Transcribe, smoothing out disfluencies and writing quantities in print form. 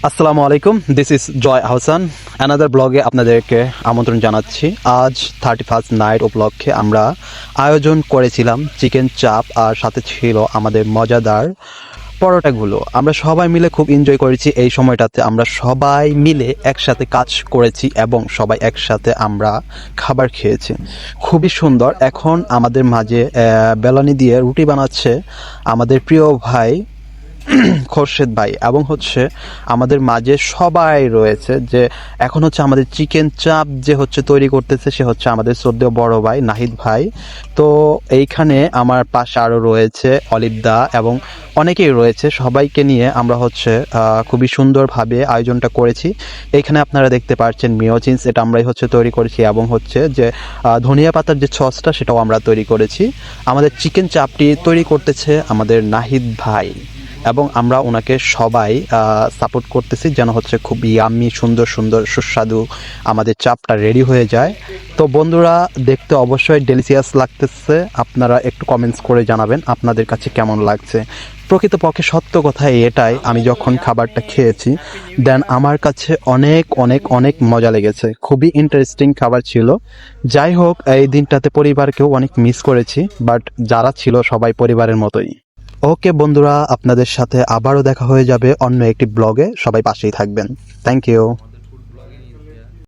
আসসালামু আলাইকুম, this is Joy Ahsan. Another ব্লগে আপনাদেরকে আমন্ত্রণ জানাচ্ছি। আজ 31st নাইট উপলক্ষে আমরা আয়োজন করেছিলাম চিকেন চাপ, আর সাথে ছিল আমাদের মজাদার পরোটাগুলো। আমরা সবাই মিলে খুব এনজয় করেছি। এই সময়টাতে আমরা সবাই মিলে একসাথে কাজ করেছি এবং সবাই একসাথে আমরা খাবার খেয়েছি, খুবই সুন্দর। এখন আমাদের মাঝে বেলানি দিয়ে রুটি বানাচ্ছে আমাদের প্রিয় ভাই খোরশেদ ভাই, এবং আমাদের মাঝে সবাই রয়েছে। যে এখন আমাদের চিকেন চাপ যে তৈরি করতেছে সে আমাদের শ্রদ্ধেয় বড় ভাই নাহিদ ভাই। তো এইখানে আমার পাশে আরও রয়েছে অলিভদা এবং অনেকেই রয়েছে। সবাইকে নিয়ে আমরা খুবই সুন্দরভাবে আয়োজনটা করেছি। এইখানে আপনারা দেখতে পাচ্ছেন মিওচিন্স, এটা আমরাই তৈরি করেছি, এবং যে ধনিয়া পাতার যে সসটা সেটাও আমরা তৈরি করেছি। আমাদের চিকেন চাপটি তৈরি করতেছে আমাদের নাহিদ ভাই, এবং আমরা ওনাকে সবাই সাপোর্ট করতেছি যেন খুব ইয়াম্মি সুন্দর সুন্দর সুস্বাদু আমাদের চাপটা রেডি হয়ে যায়। তো বন্ধুরা, দেখতে অবশ্যই ডেলিশিয়াস লাগতেছে। আপনারা একটু কমেন্টস করে জানাবেন আপনাদের কাছে কেমন লাগছে। প্রকৃতপক্ষে সত্য কথা এটাই, আমি যখন খাবারটা খেয়েছি দেন আমার কাছে অনেক অনেক অনেক মজা লেগেছে। খুবই ইন্টারেস্টিং খাবার ছিল। যাই হোক, এই দিনটাতে পরিবারকেও অনেক মিস করেছি, বাট যারা ছিল সবাই পরিবারের মতোই। ওকে বন্ধুরা, আপনাদের সাথে আবারও দেখা হয়ে যাবে অন্য একটি ব্লগে। সবাই পাশেই থাকবেন। Thank you.